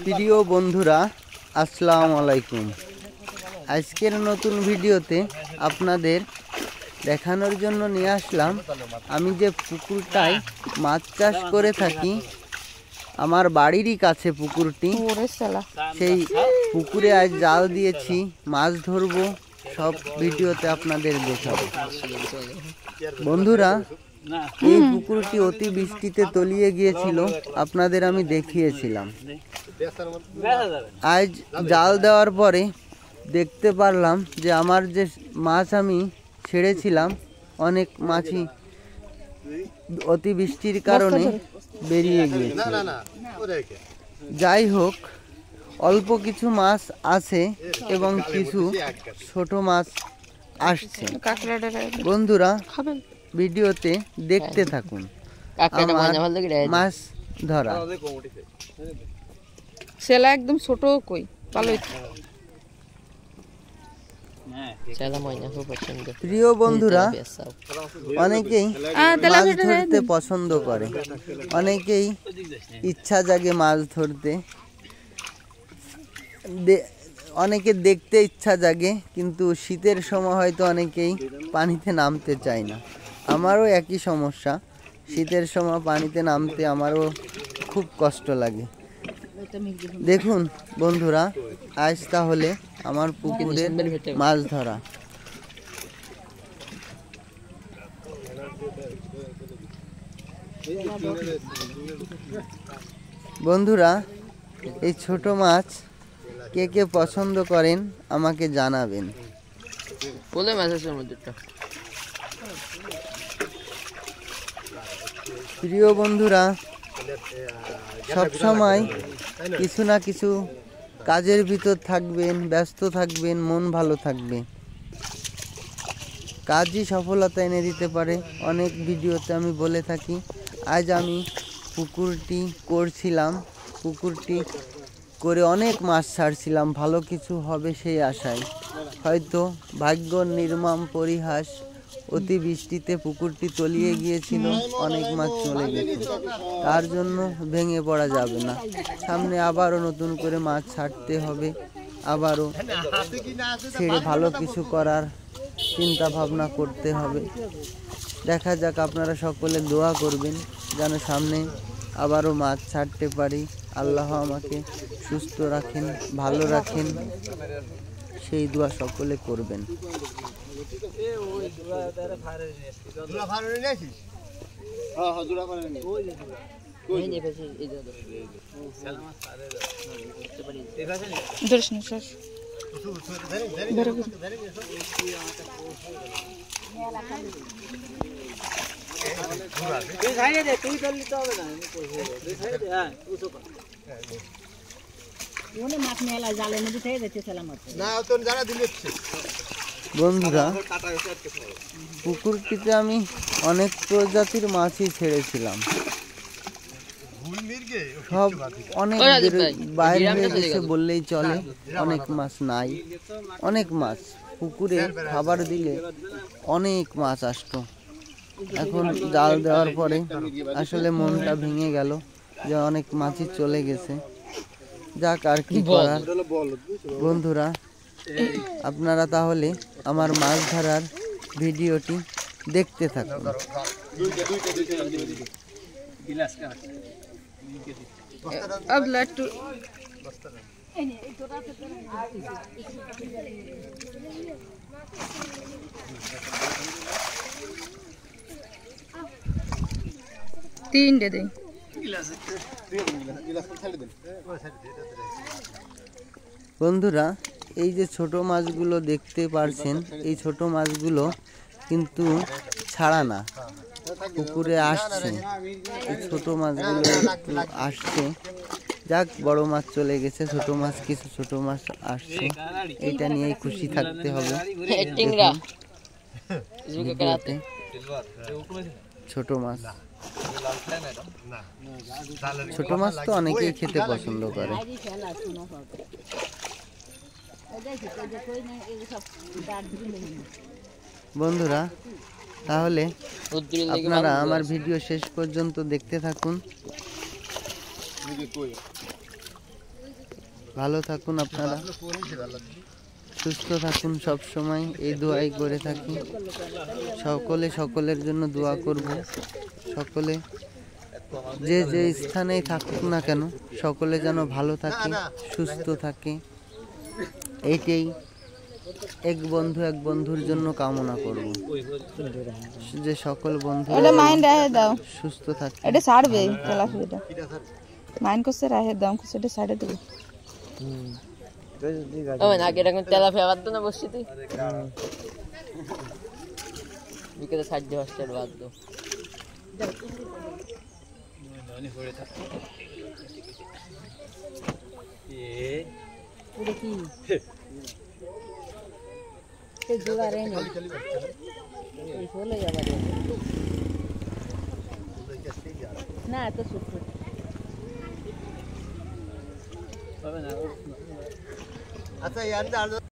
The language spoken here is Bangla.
প্রিয় বন্ধুরা, আসসালামু আলাইকুম। আজকের নতুন ভিডিওতে আপনাদের দেখানোর জন্য নিয়ে আসলাম আমি যে পুকুরটায় মাছ চাষ করে থাকি। আমার বাড়িরই কাছে পুকুরটি, সেই পুকুরে আজ জাল দিয়েছি, মাছ ধরবো, সব ভিডিওতে আপনাদের দেখাবো। বন্ধুরা, এই পুকুরটি অতি বৃষ্টিতে তলিয়ে গিয়েছিল, আপনাদের আমি দেখিয়েছিলাম। আজ জাল দেওয়ার পরে দেখতে পারলাম যে আমার যে মাছ আমি ছেড়েছিলাম, অনেক মাছই অতি বৃষ্টির কারণে বেরিয়ে গিয়েছে। যাই হোক, অল্প কিছু মাছ আছে এবং কিছু ছোট মাছ আসছে। বন্ধুরা, ভিডিওতে দেখতে থাকুন মাছ ধরা। সেলা একদম ছোট কই ভালো। প্রিয় বন্ধুরা, অনেকেই মাছ ধরতে পছন্দ করে, অনেকেই ইচ্ছা জাগে মাছ ধরতে, অনেকে দেখতে ইচ্ছা জাগে, কিন্তু শীতের সময় হয়তো অনেকেই পানিতে নামতে চায় না। আমারও একই সমস্যা, শীতের সময় পানিতে নামতে আমারও খুব কষ্ট লাগে। দেখুন বন্ধুরা, আজ তাহলে আমার পুকুরের মাছ ধরা। বন্ধুরা, এই ছোট মাছ কে কে পছন্দ করেন আমাকে জানাবেন। প্রিয় বন্ধুরা, সবসময় কিছু না কিছু কাজের ভিতর থাকবেন, ব্যস্ত থাকবেন, মন ভালো থাকবে। কাজই সফলতা এনে দিতে পারে, অনেক ভিডিওতে আমি বলে থাকি। আজ আমি পুকুরটি করছিলাম, পুকুরটি করে অনেক মাছ ছাড়ছিলাম, ভালো কিছু হবে সেই আশায়। হয়তো ভাগ্য নির্মম পরিহাস, অতি বৃষ্টিতে পুকুরটি তলিয়ে গিয়েছিল, অনেক মাছ চলে গেছে। তার জন্য ভেঙে পড়া যাবে না, সামনে আবারও নতুন করে মাছ ছাড়তে হবে, আবারও ছেড়ে ভালো কিছু করার চিন্তা ভাবনা করতে হবে। দেখা যাক, আপনারা সকলে দোয়া করবেন যেন সামনে আবারও মাছ ছাড়তে পারি। আল্লাহ আমাকে সুস্থ রাখেন, ভালো রাখেন, সেই দোয়া সকলে করবেন। বন্ধুরা, পুকুরটিতে আমি অনেক প্রজাতির মাছই ছেড়েছিলাম, সব অনেক বাইরে হয়ে গেছে বললেই চলে। অনেক মাছ নাই, অনেক মাছ পুকুরে খাবার দিলে অনেক মাছ আসতো। এখন জাল দেওয়ার পরে আসলে মনটা ভেঙে গেল যে অনেক মাছই চলে গেছে। যাক, আর কি করার। বন্ধুরা, আপনারা তাহলে আমার মাছ ধরার ভিডিওটি দেখতে থাকুন। বন্ধুরা, এই যে ছোট মাছগুলো দেখতে পারছেন, এই ছোট মাছগুলো কিন্তু ছাড়া না, পুকুরে আসছে। এই ছোট মাছগুলো একটু আসছে। যাক, বড় মাছ চলে গেছে, ছোট মাছ কিছু ছোট মাছ আসছে, এটা নিয়েই খুশি থাকতে হবে। ছোট মাছ, ছোট মাছ তো অনেকেই খেতে পছন্দ করে। বন্ধুরা, তাহলে আপনারা আমার ভিডিও শেষ পর্যন্ত দেখতে থাকুন। ভালো থাকুন আপনারা, সুস্থ থাকুন সব সময়, এই দোয়াই করে থাকি। সকলে সকলের জন্য দোয়া করব। সকলে যে যে স্থানেই থাকুক না কেন, সকলে যেন ভালো থাকে, সুস্থ থাকে, এইটাই এক বন্ধুর জন্য কামনা করব, যে সকল বন্ধু এটা মাইন্ড রাহে দাও, সুস্থ থাকে। এটা ছাড়বে তেলাপিয়াটা মাইন্ড করছে রাহে দাও, করছে এটা ছাড়ে দেবে। ও না আগে এরকম তেলাপিয়া বাদ না বসছি তুই বিকেলে সাহায্য হচ্ছে বাদ দো না এত সুখ আচ্ছা